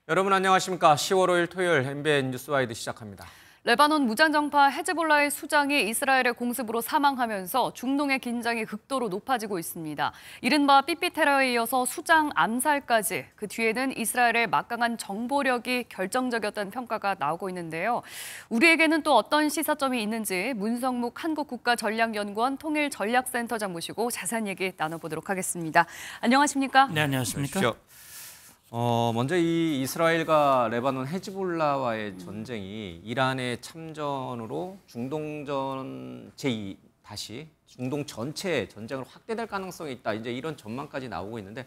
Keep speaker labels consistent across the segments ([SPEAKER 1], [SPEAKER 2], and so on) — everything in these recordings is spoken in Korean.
[SPEAKER 1] 여러분 안녕하십니까? 10월 5일 토요일 MBN 뉴스와이드 시작합니다.
[SPEAKER 2] 레바논 무장정파 헤즈볼라의 수장이 이스라엘의 공습으로 사망하면서 중동의 긴장이 극도로 높아지고 있습니다. 이른바 삐삐 테러에 이어서 수장 암살까지, 그 뒤에는 이스라엘의 막강한 정보력이 결정적이었다는 평가가 나오고 있는데요. 우리에게는 또 어떤 시사점이 있는지 문성묵 한국국가전략연구원 통일전략센터장 모시고 자세한 얘기 나눠보도록 하겠습니다. 안녕하십니까?
[SPEAKER 3] 네, 안녕하십니까?
[SPEAKER 1] 먼저 이 이스라엘과 레바논 헤즈볼라와의 전쟁이 이란의 참전으로 중동전 다시 중동 전체 전쟁으로 확대될 가능성이 있다. 이제 이런 전망까지 나오고 있는데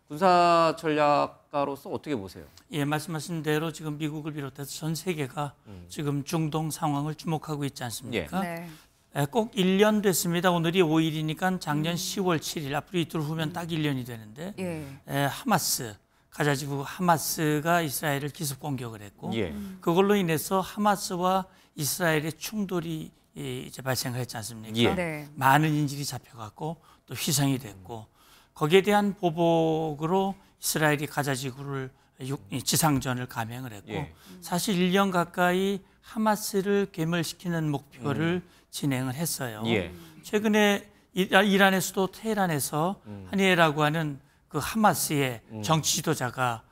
[SPEAKER 1] 군사 전략가로서 어떻게 보세요?
[SPEAKER 3] 예, 말씀하신 대로 지금 미국을 비롯해서 전 세계가 지금 중동 상황을 주목하고 있지 않습니까?
[SPEAKER 2] 네.
[SPEAKER 3] 꼭 1년 됐습니다. 오늘이 5일이니까 작년 10월 7일, 앞으로 이틀 후면 딱 1년이 되는데 하마스, 가자지구 하마스가 이스라엘을 기습 공격을 했고 그걸로 인해서 하마스와 이스라엘의 충돌이 이제 발생을 했지 않습니까?
[SPEAKER 2] 네.
[SPEAKER 3] 많은 인질이 잡혀갔고 또 희생이 됐고 거기에 대한 보복으로 이스라엘이 가자지구를 지상전을 감행을 했고 사실 1년 가까이 하마스를 괴멸시키는 목표를 진행을 했어요. 최근에 이란의 수도 테헤란에서 하니에라고 하는 그 하마스의 정치 지도자가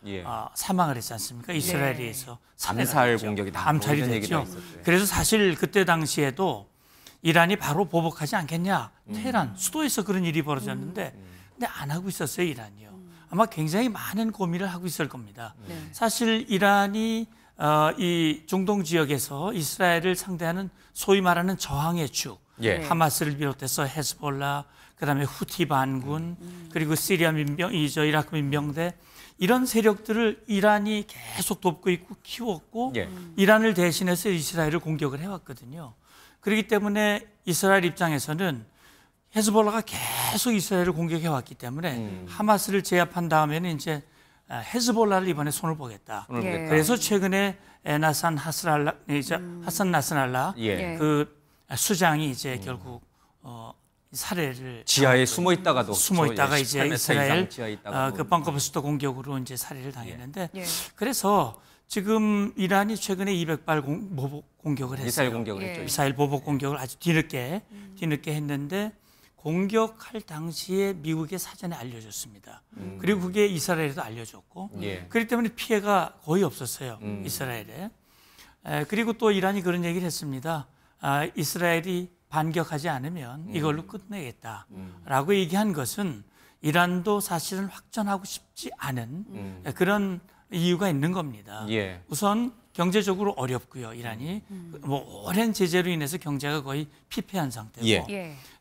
[SPEAKER 3] 사망을 했지 않습니까? 이스라엘에 의해서
[SPEAKER 1] 암살 공격이
[SPEAKER 3] 암살이 됐죠. 그래서 사실 그때 당시에도 이란이 바로 보복하지 않겠냐. 테헤란 수도에서 그런 일이 벌어졌는데 근데 안 하고 있었어요, 이란이요. 아마 굉장히 많은 고민을 하고 있을 겁니다. 사실 이란이 이 중동 지역에서 이스라엘을 상대하는 소위 말하는 저항의 축, 하마스를 비롯해서 헤즈볼라, 그다음에 후티 반군, 그리고 시리아 민병, 이라크 민병대 이런 세력들을 이란이 계속 돕고 있고 키웠고 이란을 대신해서 이스라엘을 공격을 해왔거든요. 그렇기 때문에 이스라엘 입장에서는 헤즈볼라가 계속 이스라엘을 공격해왔기 때문에 하마스를 제압한 다음에는 이제 헤즈볼라를 이번에 손을 보겠다. 그래서 최근에 하산 나스랄라 그 수장이 이제 결국 살해를
[SPEAKER 1] 지하에 숨어 있다가
[SPEAKER 3] 이제 이스라엘 그 벙커버스터 공격으로 이제 살해를 당했는데 그래서 지금 이란이 최근에 200발 보복 공격을 했어요.
[SPEAKER 1] 미사일 공격을 했죠.
[SPEAKER 3] 미사일 보복 공격을 아주 뒤늦게 했는데 공격할 당시에 미국에 사전에 알려줬습니다. 그리고 그게 이스라엘에도 알려줬고 그렇기 때문에 피해가 거의 없었어요. 이스라엘에. 그리고 또 이란이 그런 얘기를 했습니다. 이스라엘이 반격하지 않으면 이걸로 끝내겠다라고 얘기한 것은 이란도 사실은 확전하고 싶지 않은 그런 이유가 있는 겁니다. 우선 경제적으로 어렵고요. 이란이 뭐 오랜 제재로 인해서 경제가 거의 피폐한 상태고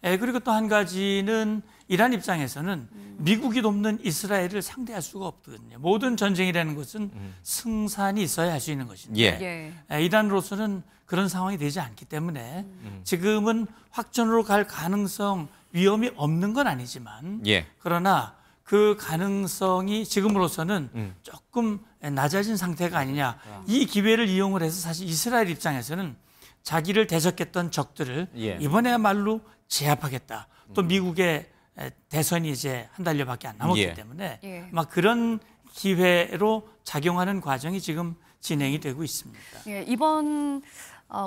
[SPEAKER 3] 그리고 또 한 가지는 이란 입장에서는 미국이 돕는 이스라엘을 상대할 수가 없거든요. 모든 전쟁이라는 것은 승산이 있어야 할 수 있는 것인데 이란으로서는 그런 상황이 되지 않기 때문에 지금은 확전으로 갈 가능성, 위험이 없는 건 아니지만 그러나 그 가능성이 지금으로서는 조금 낮아진 상태가 아니냐. 이 기회를 이용을 해서 사실 이스라엘 입장에서는 자기를 대적했던 적들을 이번에야말로 제압하겠다. 또 미국의 대선이 이제 한 달여밖에 안 남았기 때문에 막 그런 기회로 작용하는 과정이 지금 진행이 되고 있습니다.
[SPEAKER 2] 이번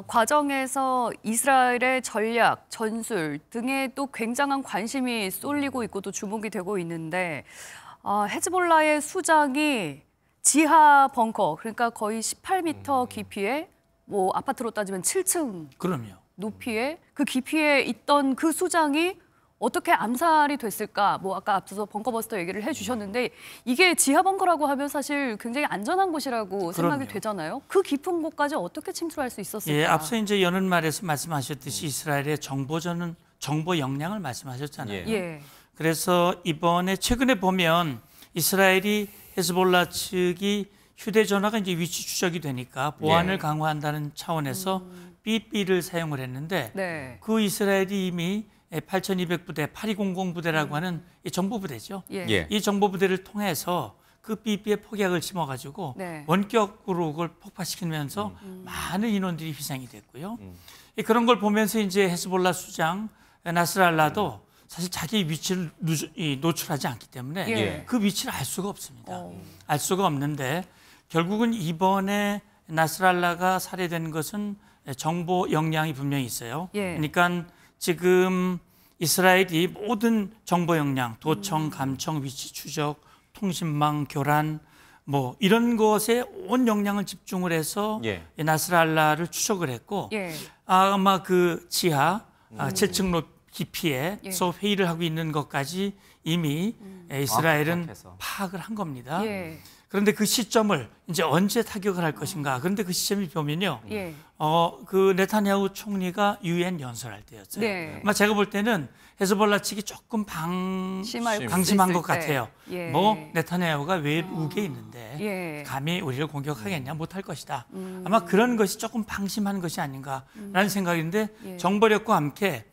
[SPEAKER 2] 과정에서 이스라엘의 전략, 전술 등에 또 굉장한 관심이 쏠리고 있고 또 주목이 되고 있는데 헤즈볼라의 수장이 지하 벙커, 그러니까 거의 18m 깊이에 뭐 아파트로 따지면 7층 높이에 그 깊이에 있던 그 수장이 어떻게 암살이 됐을까? 뭐 아까 앞서서 벙커버스터 얘기를 해주셨는데 이게 지하 벙커라고 하면 사실 굉장히 안전한 곳이라고 생각이 되잖아요. 그 깊은 곳까지 어떻게 침투할 수 있었을까?
[SPEAKER 3] 앞서 이제 여는 말에서 말씀하셨듯이 이스라엘의 정보 역량을 말씀하셨잖아요. 그래서 이번에 최근에 보면 이스라엘이 헤즈볼라 측이 휴대전화가 이제 위치 추적이 되니까 보안을 강화한다는 차원에서 삐삐를 사용을 했는데 그 이스라엘이 이미 8200부대, 8200 부대라고 하는 이 정보부대죠. 이 정보부대를 통해서 그 삐삐에 폭약을 심어가지고 원격으로 그걸 폭파시키면서 많은 인원들이 희생이 됐고요. 그런 걸 보면서 이제 헤즈볼라 수장 나스랄라도 사실 자기 위치를 노출하지 않기 때문에 그 위치를 알 수가 없습니다. 알 수가 없는데 결국은 이번에 나스랄라가 살해된 것은 정보 역량이 분명히 있어요.
[SPEAKER 2] 예.
[SPEAKER 3] 그러니까 지금 이스라엘이 모든 정보 역량, 도청, 감청, 위치 추적, 통신망, 교란 뭐 이런 것에 온 역량을 집중을 해서
[SPEAKER 1] 예.
[SPEAKER 3] 나스랄라를 추적을 했고
[SPEAKER 2] 예.
[SPEAKER 3] 아마 그 지하 7층 높이 깊이에서
[SPEAKER 2] 예.
[SPEAKER 3] 회의를 하고 있는 것까지 이미 이스라엘은
[SPEAKER 1] 파악해서.
[SPEAKER 3] 파악을 한 겁니다.
[SPEAKER 2] 예.
[SPEAKER 3] 그런데 그 시점을 이제 언제 타격을 할 것인가. 그런데 그 시점이 보면요.
[SPEAKER 2] 예.
[SPEAKER 3] 그 네타냐후 총리가 유엔 연설할 때였어요.
[SPEAKER 2] 네.
[SPEAKER 3] 아마 제가 볼 때는 헤즈볼라 측이 조금
[SPEAKER 2] 심할
[SPEAKER 3] 방심한
[SPEAKER 2] 수
[SPEAKER 3] 것
[SPEAKER 2] 있을 때.
[SPEAKER 3] 같아요.
[SPEAKER 2] 예.
[SPEAKER 3] 뭐 네타냐후가 외국에 있는데
[SPEAKER 2] 예.
[SPEAKER 3] 감히 우리를 공격하겠냐, 못할 것이다. 아마 그런 것이 조금 방심한 것이 아닌가라는 생각인데
[SPEAKER 2] 예.
[SPEAKER 3] 정보력과 함께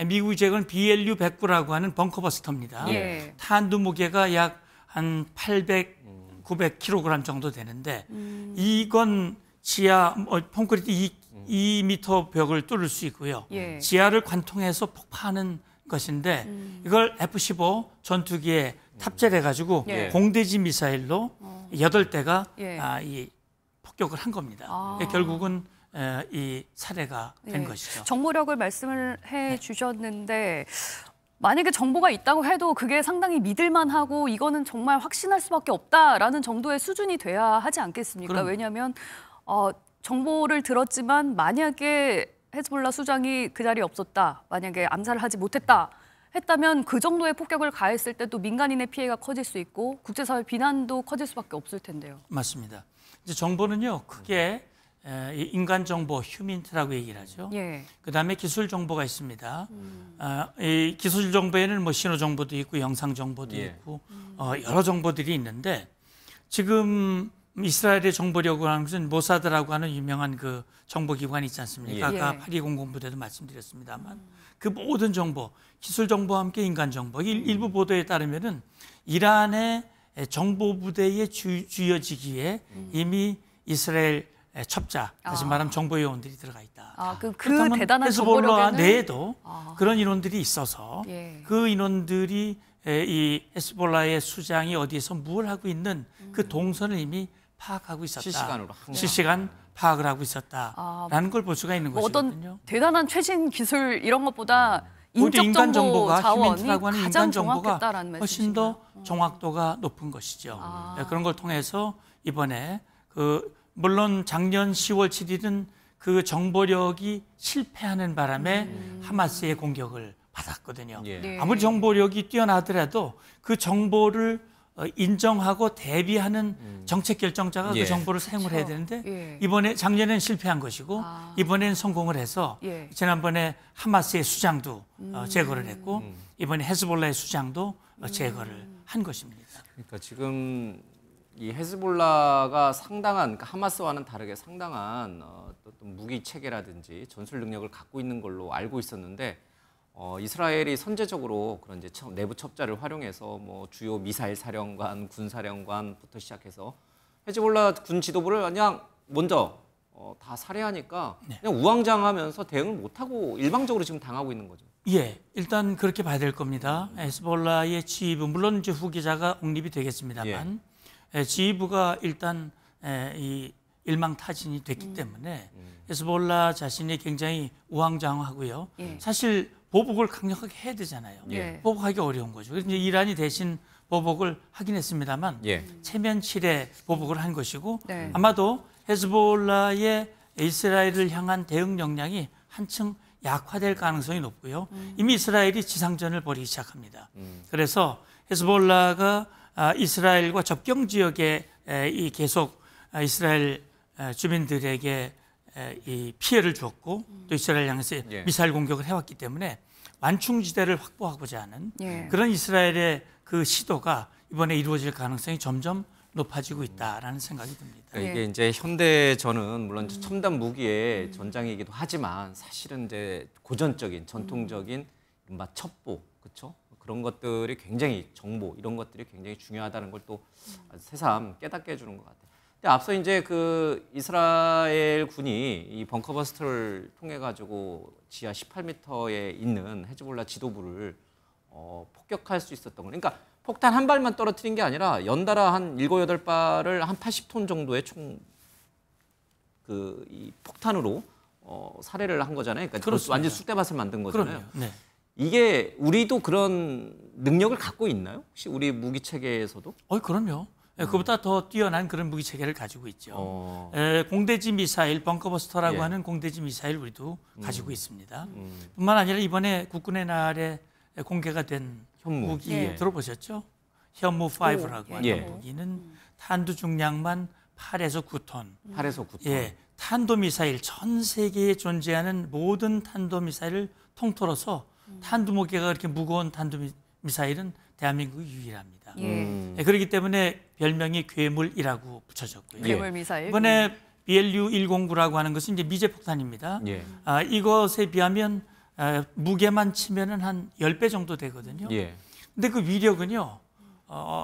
[SPEAKER 3] 미국이 제건 BLU-109라고 하는 벙커버스터입니다.
[SPEAKER 2] 예.
[SPEAKER 3] 탄두 무게가 약 한 800, 900kg 정도 되는데 이건 지하 콘크리트 2m 벽을 뚫을 수 있고요.
[SPEAKER 2] 예.
[SPEAKER 3] 지하를 관통해서 폭파하는 것인데 이걸 F-15 전투기에 탑재를 해가지고
[SPEAKER 2] 예.
[SPEAKER 3] 공대지 미사일로 8대가
[SPEAKER 2] 예.
[SPEAKER 3] 이 폭격을 한 겁니다.
[SPEAKER 2] 아.
[SPEAKER 3] 결국은 이 살해가 된
[SPEAKER 2] 예.
[SPEAKER 3] 것이죠.
[SPEAKER 2] 정보력을 말씀을 해 주셨는데 만약에 정보가 있다고 해도 그게 상당히 믿을만하고 이거는 정말 확신할 수밖에 없다라는 정도의 수준이 돼야 하지 않겠습니까?
[SPEAKER 3] 그럼요.
[SPEAKER 2] 왜냐하면 정보를 들었지만 만약에 헤즈볼라 수장이 그 자리에 없었다, 만약에 암살을 하지 못했다 했다면 그 정도의 폭격을 가했을 때 또 민간인의 피해가 커질 수 있고 국제사회 비난도 커질 수밖에 없을 텐데요.
[SPEAKER 3] 맞습니다. 이제 정보는요 크게 이 인간 정보, 휴민트라고 얘기를 하죠.
[SPEAKER 2] 예.
[SPEAKER 3] 그다음에 기술 정보가 있습니다. 이 기술 정보에는 뭐 신호 정보도 있고 영상 정보도
[SPEAKER 1] 예.
[SPEAKER 3] 있고 여러 정보들이 있는데 지금 이스라엘의 정보력을 하는 것은 모사드라고 하는 유명한 그 정보기관이 있지 않습니까?
[SPEAKER 2] 예.
[SPEAKER 3] 아까 8200 부대도 말씀드렸습니다만 그 모든 정보, 기술 정보와 함께 인간 정보, 일부 보도에 따르면은 이란의 정보 부대의 주요지기에 이미 이스라엘 첩자, 다시 말하면 정보 요원들이 들어가 있다.
[SPEAKER 2] 그
[SPEAKER 3] 그렇다면
[SPEAKER 2] 대단한
[SPEAKER 3] 헤즈볼라
[SPEAKER 2] 정보력에는
[SPEAKER 3] 내에도 그런 인원들이 있어서
[SPEAKER 2] 예.
[SPEAKER 3] 그 인원들이 이 헤즈볼라의 수장이 어디에서 뭘 하고 있는 그 동선을 이미 파악하고 있었다.
[SPEAKER 1] 실시간으로 항상.
[SPEAKER 3] 실시간 파악을 하고 있었다라는 걸 볼 수가 있는 것이거든요.
[SPEAKER 2] 어떤 대단한 최신 기술 이런 것보다
[SPEAKER 3] 오히려
[SPEAKER 2] 인적
[SPEAKER 3] 인간
[SPEAKER 2] 정보
[SPEAKER 3] 정보가
[SPEAKER 2] 자원이
[SPEAKER 3] 휴민트라고 하는
[SPEAKER 2] 가장
[SPEAKER 3] 인간 정보가
[SPEAKER 2] 정확했다라는
[SPEAKER 3] 훨씬 더
[SPEAKER 2] 말씀이신가요?
[SPEAKER 3] 정확도가 높은 것이죠. 그런 걸 통해서 이번에 물론 작년 10월 7일은 그 정보력이 실패하는 바람에 하마스의 공격을 받았거든요.
[SPEAKER 1] 예.
[SPEAKER 2] 네.
[SPEAKER 3] 아무리 정보력이 뛰어나더라도 그 정보를 인정하고 대비하는 정책 결정자가
[SPEAKER 1] 예.
[SPEAKER 3] 그 정보를 사용을 해야
[SPEAKER 2] 그렇죠.
[SPEAKER 3] 되는데
[SPEAKER 2] 예.
[SPEAKER 3] 이번에 작년에는 실패한 것이고 이번에는 성공을 해서
[SPEAKER 2] 예.
[SPEAKER 3] 지난번에 하마스의 수장도 제거를 했고 이번에 헤즈볼라의 수장도 제거를 한 것입니다.
[SPEAKER 1] 그러니까 지금 이 헤즈볼라가 상당한, 그러니까 하마스와는 다르게 상당한 어떤 무기 체계라든지 전술 능력을 갖고 있는 걸로 알고 있었는데 이스라엘이 선제적으로 그런 이제 내부 첩자를 활용해서 뭐 주요 미사일 사령관, 군 사령관부터 시작해서 헤즈볼라 군 지도부를 그냥 먼저 다 살해하니까 그냥 우왕좌왕하면서 대응을 못하고 일방적으로 지금 당하고 있는 거죠.
[SPEAKER 3] 예, 일단 그렇게 봐야 될 겁니다. 헤즈볼라의 지휘부, 물론 이제 후계자가 옹립이 되겠습니다만 지휘부가 일단 이 일망타진이 됐기 때문에 헤즈볼라 자신이 굉장히 우왕좌왕하고요.
[SPEAKER 2] 예.
[SPEAKER 3] 사실 보복을 강력하게 해야 되잖아요.
[SPEAKER 2] 예.
[SPEAKER 3] 보복하기 어려운 거죠. 그래서 이제 이란이 대신 보복을 하긴 했습니다만
[SPEAKER 1] 예.
[SPEAKER 3] 체면치레 보복을 한 것이고
[SPEAKER 2] 네.
[SPEAKER 3] 아마도 헤즈볼라의 이스라엘을 향한 대응 역량이 한층 약화될 가능성이 높고요. 이미 이스라엘이 지상전을 벌이기 시작합니다. 그래서 헤즈볼라가 이스라엘과 접경 지역에 이 계속 이스라엘 주민들에게 이 피해를 주었고 또 이스라엘 향해서
[SPEAKER 1] 예.
[SPEAKER 3] 미사일 공격을 해왔기 때문에 완충지대를 확보하고자 하는
[SPEAKER 2] 예.
[SPEAKER 3] 그런 이스라엘의 그 시도가 이번에 이루어질 가능성이 점점 높아지고 있다라는 생각이 듭니다.
[SPEAKER 1] 그러니까
[SPEAKER 2] 예.
[SPEAKER 1] 이게 이제 현대전은 물론 첨단 무기의 전장이기도 하지만 사실은 이제 고전적인 전통적인 이른바 첩보, 그렇죠? 그런 것들이 굉장히 정보 이런 것들이 굉장히 중요하다는 걸 또 새삼 깨닫게 해주는 것 같아요. 근데 앞서 이제 그 이스라엘 군이 이 벙커버스터를 통해 가지고 지하 18m에 있는 헤즈볼라 지도부를 폭격할 수 있었던 거. 그러니까 폭탄 한 발만 떨어뜨린 게 아니라 연달아 한 7, 8발을 한 80톤 정도의 이 폭탄으로 살해를 한 거잖아요. 그러니까 완전 쑥대밭을 만든 거잖아요.
[SPEAKER 3] 네.
[SPEAKER 1] 이게 우리도 그런 능력을 갖고 있나요? 혹시 우리 무기 체계에서도?
[SPEAKER 3] 그럼요. 그보다 더 뛰어난 그런 무기 체계를 가지고 있죠. 공대지 미사일, 벙커버스터라고 하는 공대지 미사일 우리도 가지고 있습니다. 뿐만 아니라 이번에 국군의 날에 공개가 된 무기 들어보셨죠? 현무5라고 하는 무기는 탄두 중량만 8에서 9톤.
[SPEAKER 1] 8에서 9톤.
[SPEAKER 3] 예, 탄도미사일, 전 세계에 존재하는 모든 탄도미사일을 통틀어서 탄두 무게가 그렇게 무거운 탄도미사일은 대한민국이 유일합니다. 그렇기 때문에 별명이 괴물이라고 붙여졌고요.
[SPEAKER 2] 괴물 미사일.
[SPEAKER 3] 이번에 BLU-109라고 하는 것은 이제 미제 폭탄입니다. 이것에 비하면 무게만 치면은 한 10배 정도 되거든요. 근데 그 위력은요,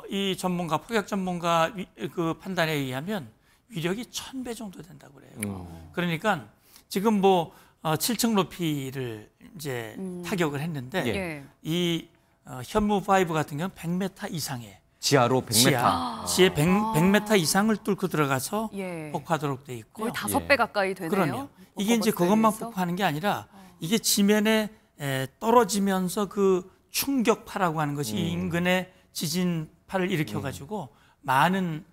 [SPEAKER 3] 이 전문가, 포격 전문가 그 판단에 의하면 위력이 1000배 정도 된다고 그래요. 그러니까 지금 뭐 7층 높이를 이제 타격을 했는데 이 현무5 같은 경우는 100m 이상의
[SPEAKER 1] 지하로 100m.
[SPEAKER 3] 지하 100m 이상을 뚫고 들어가서 폭파하도록 돼 있고요.
[SPEAKER 2] 거의 5배 가까이 되네요.
[SPEAKER 3] 그럼요. 이게 이제 그것만 폭파하는 게 아니라 이게 지면에 떨어지면서 그 충격파라고 하는 것이 인근의 지진파를 일으켜가지고 많은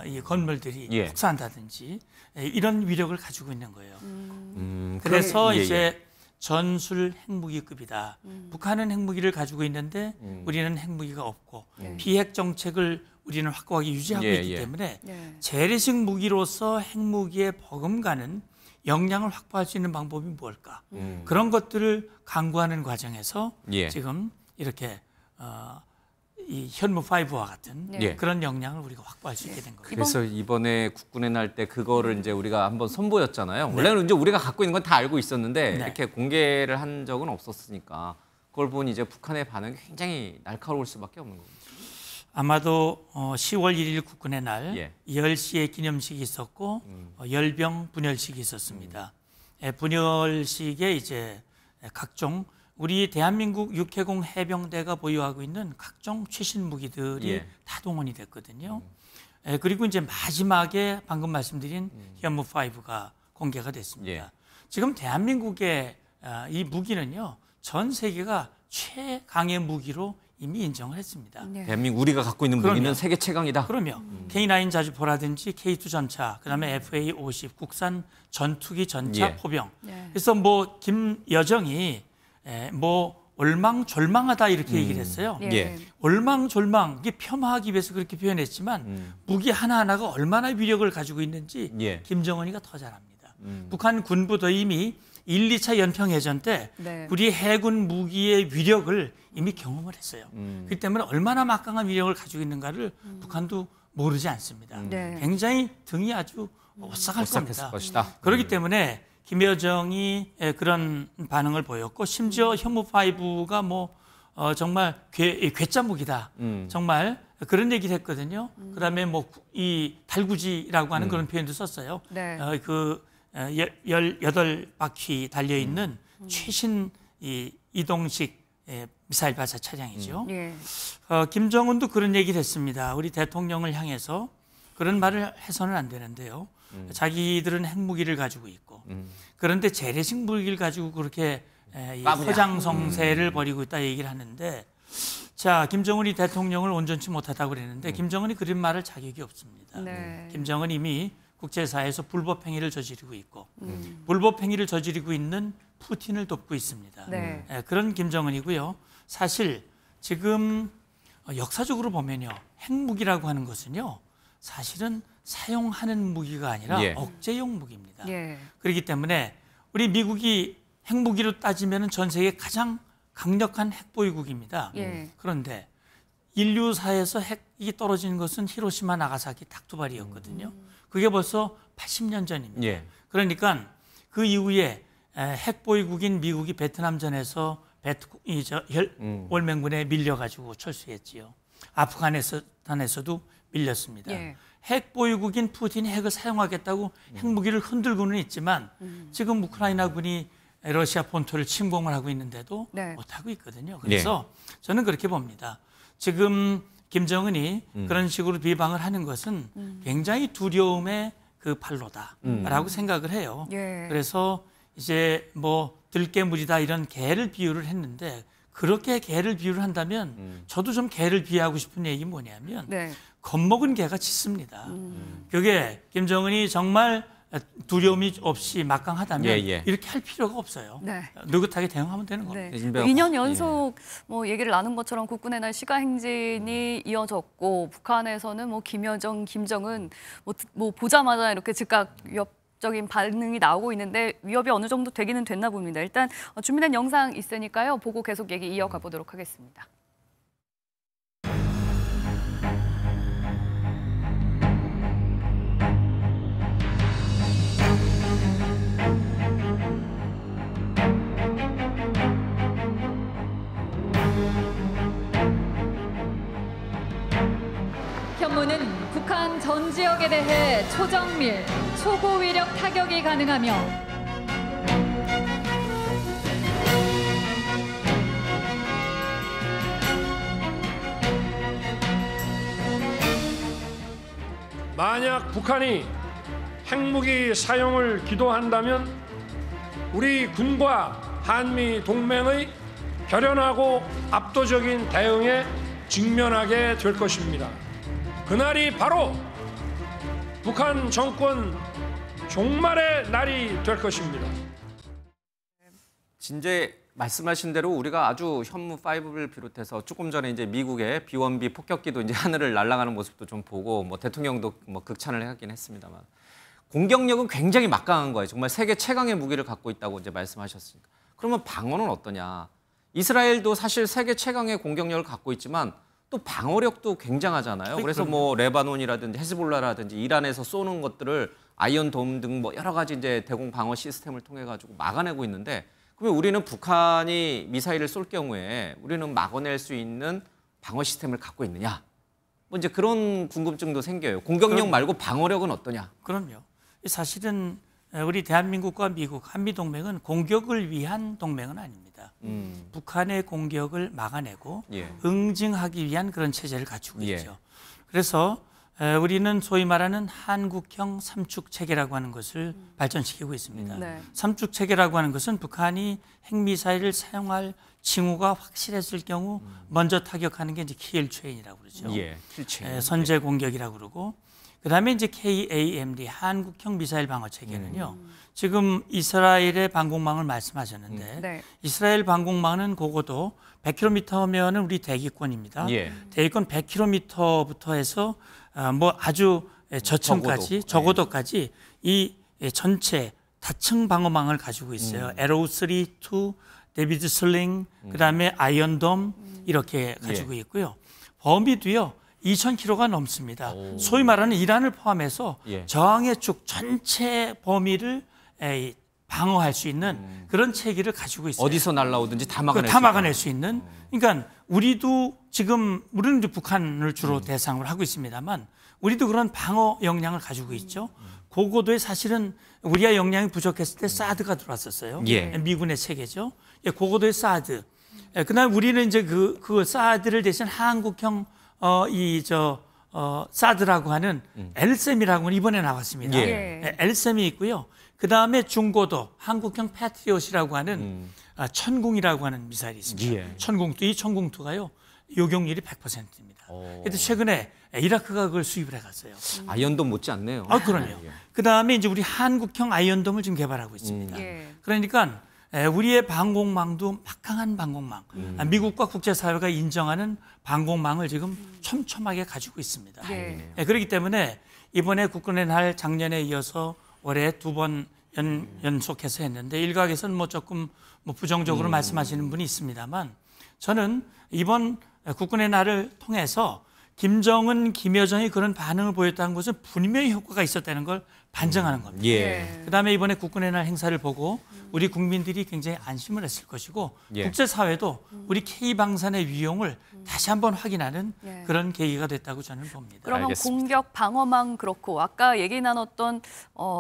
[SPEAKER 3] 이 건물들이 폭사한다든지 이런 위력을 가지고 있는 거예요. 그래서 이제 전술 핵무기급이다. 북한은 핵무기를 가지고 있는데 우리는 핵무기가 없고 비핵 정책을 우리는 확고하게 유지하고 있기 때문에 재래식 무기로서 핵무기에 버금가는 역량을 확보할 수 있는 방법이 무엇일까? 그런 것들을 강구하는 과정에서 지금 이렇게 이 현무5와 같은 그런 역량을 우리가 확보할 수 있게 된 거예요.
[SPEAKER 1] 그래서 이번에 국군의 날 때 그거를 이제 우리가 한번 선보였잖아요. 원래는 이제 우리가 갖고 있는 건 다 알고 있었는데 이렇게 공개를 한 적은 없었으니까 그걸 보니 이제 북한의 반응이 굉장히 날카로울 수밖에 없는 겁니다.
[SPEAKER 3] 아마도 10월 1일 국군의 날 10시에 기념식이 있었고 열병 분열식이 있었습니다. 분열식에 이제 각종 우리 대한민국 육해공 해병대가 보유하고 있는 각종 최신 무기들이 다 동원이 됐거든요. 그리고 이제 마지막에 방금 말씀드린 현무5가 공개가 됐습니다. 지금 대한민국의 이 무기는요, 전 세계가 최강의 무기로 이미 인정을 했습니다.
[SPEAKER 1] 대한민국 우리가 갖고 있는 무기는 세계 최강이다.
[SPEAKER 3] 그럼요. K9 자주포라든지 K2 전차, 그다음에 FA-50 국산 전투기 전차 포병. 그래서 뭐 김여정이 뭐 올망졸망하다 이렇게 얘기를 했어요. 올망졸망, 이게 폄하하기 위해서 그렇게 표현했지만 무기 하나하나가 얼마나 위력을 가지고 있는지 김정은이가 더 잘 압니다. 북한 군부도 이미 1, 2차 연평해전 때 우리 해군 무기의 위력을 이미 경험을 했어요. 그렇기 때문에 얼마나 막강한 위력을 가지고 있는가를 북한도 모르지 않습니다. 굉장히 등이 아주 오싹할 겁니다. 그렇기 때문에 김여정이 그런 반응을 보였고 심지어 현무5가 뭐 정말 괴짜 무기다. 정말 그런 얘기를 했거든요. 그다음에 뭐 이 달구지라고 하는 그런 표현도 썼어요. 그 18바퀴 달려 있는 최신 이 이동식 미사일 발사 차량이죠. 김정은도 그런 얘기를 했습니다. 우리 대통령을 향해서 그런 말을 해서는 안 되는데요. 자기들은 핵무기를 가지고 있고 그런데 재래식 무기를 가지고 그렇게 허장성세를 벌이고 있다 얘기를 하는데 자, 김정은이 대통령을 온전치 못하다고 그랬는데 김정은이 그런 말을 자격이 없습니다. 김정은 이미 국제사회에서 불법행위를 저지르고 있고 불법행위를 저지르고 있는 푸틴을 돕고 있습니다. 그런 김정은이고요. 사실 지금 역사적으로 보면요. 핵무기라고 하는 것은요. 사실은 사용하는 무기가 아니라 억제용 무기입니다. 그렇기 때문에 우리 미국이 핵무기로 따지면 전 세계 가장 강력한 핵보유국입니다. 그런데 인류사에서 핵이 떨어지는 것은 히로시마, 나가사키 딱 두 발이었거든요. 그게 벌써 80년 전입니다. 그러니까 그 이후에 핵보유국인 미국이 베트남전에서 월맹군에 밀려가지고 철수했지요. 아프가니스탄에서도 밀렸습니다. 핵보유국인 푸틴이 핵을 사용하겠다고 핵무기를 흔들고는 있지만 지금 우크라이나군이 러시아 본토를 침공을 하고 있는데도 못하고 있거든요. 그래서 저는 그렇게 봅니다. 지금 김정은이 그런 식으로 비방을 하는 것은 굉장히 두려움의 그 발로다라고 생각을 해요.
[SPEAKER 2] 예.
[SPEAKER 3] 그래서 이제 뭐 들깨물이다 이런 개를 비유를 했는데 그렇게 개를 비유를 한다면 저도 좀 개를 비유하고 싶은 얘기 뭐냐면
[SPEAKER 2] 네.
[SPEAKER 3] 겁먹은 개가 짖습니다. 그게 김정은이 정말 두려움이 없이 막강하다면
[SPEAKER 1] 예, 예.
[SPEAKER 3] 이렇게 할 필요가 없어요.
[SPEAKER 2] 네.
[SPEAKER 3] 느긋하게 대응하면 되는 겁니다.
[SPEAKER 2] 네.
[SPEAKER 1] 진배가
[SPEAKER 2] 2년 연속 뭐 얘기를 나눈 것처럼 국군의 날 시가 행진이 이어졌고 북한에서는 뭐 김여정, 김정은 뭐 보자마자 이렇게 즉각 위협적인 반응이 나오고 있는데 위협이 어느 정도 되기는 됐나 봅니다. 일단 준비된 영상 있으니까요. 보고 계속 얘기 이어가 보도록 하겠습니다.
[SPEAKER 4] 현무는 북한 전 지역에 대해 초정밀, 초고위력 타격이 가능하며
[SPEAKER 5] 만약 북한이 핵무기 사용을 기도한다면 우리 군과 한미 동맹의 결연하고 압도적인 대응에 직면하게 될 것입니다. 그날이 바로 북한 정권 종말의 날이 될 것입니다.
[SPEAKER 1] 진제 말씀하신 대로 우리가 아주 현무 5를 비롯해서 조금 전에 이제 미국의 B-1B 폭격기도 이제 하늘을 날아가는 모습도 좀 보고 뭐 대통령도 뭐 극찬을 하긴 했습니다만 공격력은 굉장히 막강한 거예요. 정말 세계 최강의 무기를 갖고 있다고 이제 말씀하셨으니까. 그러면 방어는 어떠냐? 이스라엘도 사실 세계 최강의 공격력을 갖고 있지만 또 방어력도 굉장하잖아요. 그래서 뭐 레바논이라든지 헤즈볼라라든지 이란에서 쏘는 것들을 아이언돔 등 뭐 여러 가지 이제 대공 방어 시스템을 통해 가지고 막아내고 있는데 그러면 우리는 북한이 미사일을 쏠 경우에 우리는 막아낼 수 있는 방어 시스템을 갖고 있느냐? 뭐 이제 그런 궁금증도 생겨요. 공격력 말고 방어력은 어떠냐?
[SPEAKER 3] 그럼요. 사실은 우리 대한민국과 미국, 한미동맹은 공격을 위한 동맹은 아닙니다. 북한의 공격을 막아내고
[SPEAKER 1] 예.
[SPEAKER 3] 응징하기 위한 그런 체제를 갖추고
[SPEAKER 1] 예.
[SPEAKER 3] 있죠. 그래서 우리는 소위 말하는 한국형 삼축 체계라고 하는 것을 발전시키고 있습니다.
[SPEAKER 2] 네.
[SPEAKER 3] 삼축 체계라고 하는 것은 북한이 핵미사일을 사용할 징후가 확실했을 경우 먼저 타격하는 게 이제 킬체인이라고 그러죠.
[SPEAKER 1] 예, 킬체인.
[SPEAKER 3] 선제 공격이라고 그러고 그다음에 이제 KAMD 한국형 미사일 방어 체계는요. 지금 이스라엘의 방공망을 말씀하셨는데
[SPEAKER 2] 네.
[SPEAKER 3] 이스라엘 방공망은 그거도 100km면은 우리 대기권입니다.
[SPEAKER 1] 예.
[SPEAKER 3] 대기권 100km부터 해서 뭐 아주 저층까지 저고도까지 이 전체 다층 방어망을 가지고 있어요. 에로우 3, 2, 데비드 슬링, 그다음에 아이언돔 이렇게 가지고 있고요. 범위도요. 2,000km가 넘습니다. 소위 말하는 이란을 포함해서
[SPEAKER 1] 예.
[SPEAKER 3] 저항의 축 전체 범위를 방어할 수 있는 그런 체계를 가지고 있어요.
[SPEAKER 1] 어디서 날라오든지 다 막아낼
[SPEAKER 3] 다 막아낼 수 있는. 그러니까 우리도 지금 우리는 이제 북한을 주로 대상으로 하고 있습니다만 우리도 그런 방어 역량을 가지고 있죠. 고고도에 사실은 우리가 역량이 부족했을 때 사드가 들어왔었어요.
[SPEAKER 1] 예.
[SPEAKER 3] 미군의 체계죠. 예, 고고도의 사드. 그다음 우리는 이제 그 사드를 대신 한국형 사드라고 하는 엘셈이라고 이번에 나왔습니다.
[SPEAKER 2] 예.
[SPEAKER 3] 엘셈이 있고요. 그 다음에 중고도 한국형 패트리엇이라고 하는 천궁이라고 하는 미사일이 있습니다.
[SPEAKER 1] 예.
[SPEAKER 3] 천궁투, 이 천궁투가요 요격률이 100%입니다. 그런데 최근에 이라크가 그걸 수입을 해갔어요.
[SPEAKER 1] 아이언돔 못지 않네요.
[SPEAKER 3] 그럼요.
[SPEAKER 1] 예.
[SPEAKER 3] 그 다음에 이제 우리 한국형 아이언돔을 지금 개발하고 있습니다.
[SPEAKER 2] 예.
[SPEAKER 3] 그러니까 우리의 방공망도 막강한 방공망, 미국과 국제사회가 인정하는 방공망을 지금 촘촘하게 가지고 있습니다.
[SPEAKER 2] 예.
[SPEAKER 3] 그렇기 때문에 이번에 국군의 날 작년에 이어서 올해 2번 연속해서 했는데 일각에서는 뭐 조금 뭐 부정적으로 말씀하시는 분이 있습니다만 저는 이번 국군의 날을 통해서 김정은, 김여정이 그런 반응을 보였다는 것은 분명히 효과가 있었다는 걸 반증하는 겁니다.
[SPEAKER 1] 예.
[SPEAKER 3] 그다음에 이번에 국군의 날 행사를 보고 우리 국민들이 굉장히 안심을 했을 것이고
[SPEAKER 1] 예.
[SPEAKER 3] 국제사회도 우리 K방산의 위용을 다시 한번 확인하는
[SPEAKER 2] 예.
[SPEAKER 3] 그런 계기가 됐다고 저는 봅니다.
[SPEAKER 2] 그러면
[SPEAKER 1] 알겠습니다.
[SPEAKER 2] 공격 방어망 그렇고 아까 얘기 나눴던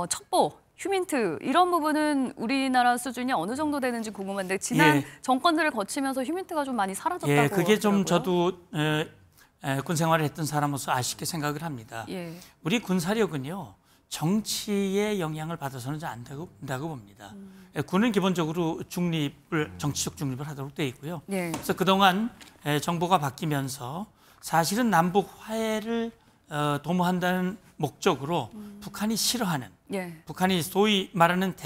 [SPEAKER 2] 첩보 휴민트 이런 부분은 우리나라 수준이 어느 정도 되는지 궁금한데 지난 정권들을 거치면서 휴민트가 좀 많이 사라졌다고
[SPEAKER 3] 예, 그게 좀
[SPEAKER 2] 하더라고요.
[SPEAKER 3] 저도 군 생활을 했던 사람으로서 아쉽게 생각을 합니다.
[SPEAKER 2] 예.
[SPEAKER 3] 우리 군사력은요. 정치의 영향을 받아서는 잘 안 된다고 봅니다. 군은 기본적으로 정치적 중립을 하도록 되어 있고요.
[SPEAKER 2] 예.
[SPEAKER 3] 그래서 그동안 정부가 바뀌면서 사실은 남북 화해를 도모한다는 목적으로 북한이 싫어하는 북한이 소위 말하는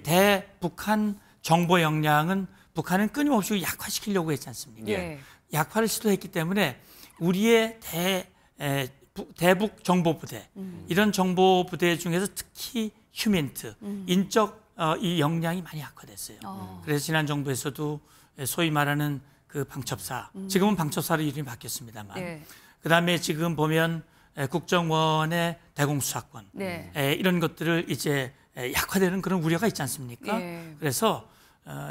[SPEAKER 3] 대북한 정보 역량은 북한은 끊임없이 약화시키려고 했지 않습니까? 약화를 시도했기 때문에 우리의 대북 정보부대 이런 정보부대 중에서 특히 휴민트 인적 이 역량이 많이 약화됐어요. 그래서 지난 정부에서도 소위 말하는 그 방첩사 지금은 방첩사로 이름이 바뀌었습니다만 그다음에 지금 보면 국정원의 대공수사권 이런 것들을 이제 약화되는 그런 우려가 있지 않습니까? 그래서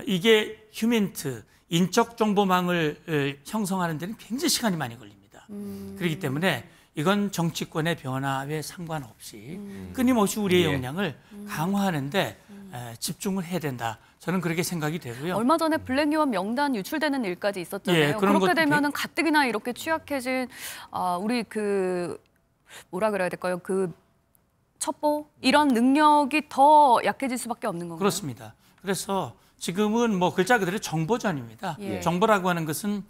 [SPEAKER 3] 이게 휴민트 인적 정보망을 형성하는 데는 굉장히 시간이 많이 걸립니다. 그렇기 때문에 이건 정치권의 변화에 상관없이 끊임없이 우리의 역량을 강화하는데 집중을 해야 된다. 저는 그렇게 생각이 되고요.
[SPEAKER 2] 얼마 전에 블랙유언 명단 유출되는 일까지 있었잖아요. 그렇게 되면은 가뜩이나 이렇게 취약해진 우리 그 뭐라 그래야 될까요? 그 첩보 이런 능력이 더 약해질 수밖에 없는 건가요?
[SPEAKER 3] 그렇습니다. 그래서 지금은 뭐 글자 그대로 정보전입니다. 정보라고 하는 것은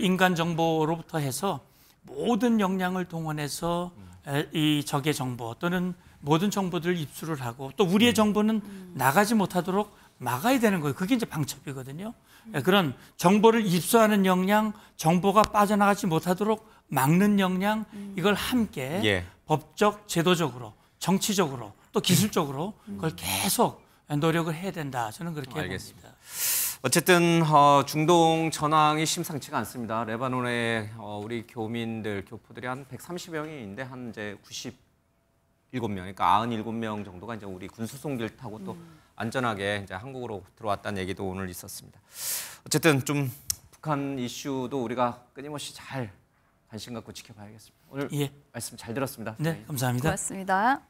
[SPEAKER 3] 인간 정보로부터 해서 모든 역량을 동원해서 이 적의 정보 또는 모든 정보들을 입수를 하고 또 우리의 정보는 나가지 못하도록 막아야 되는 거예요. 그게 이제 방첩이거든요. 그런 정보를 입수하는 역량, 정보가 빠져나가지 못하도록 막는 역량 이걸 함께 법적, 제도적으로, 정치적으로 또 기술적으로 그걸 계속 노력을 해야 된다. 저는 그렇게 봅니다.
[SPEAKER 1] 어쨌든 중동 전황이 심상치가 않습니다. 레바논의 우리 교민들, 교포들이 한 130여 명인데 한 이제 97명, 그러니까 97명 정도가 이제 우리 군수송기를 타고 또 안전하게 이제 한국으로 들어왔다는 얘기도 오늘 있었습니다. 어쨌든 좀 북한 이슈도 우리가 끊임없이 잘 관심 갖고 지켜봐야겠습니다. 오늘 말씀 잘 들었습니다.
[SPEAKER 3] 네, 감사합니다.
[SPEAKER 2] 고맙습니다.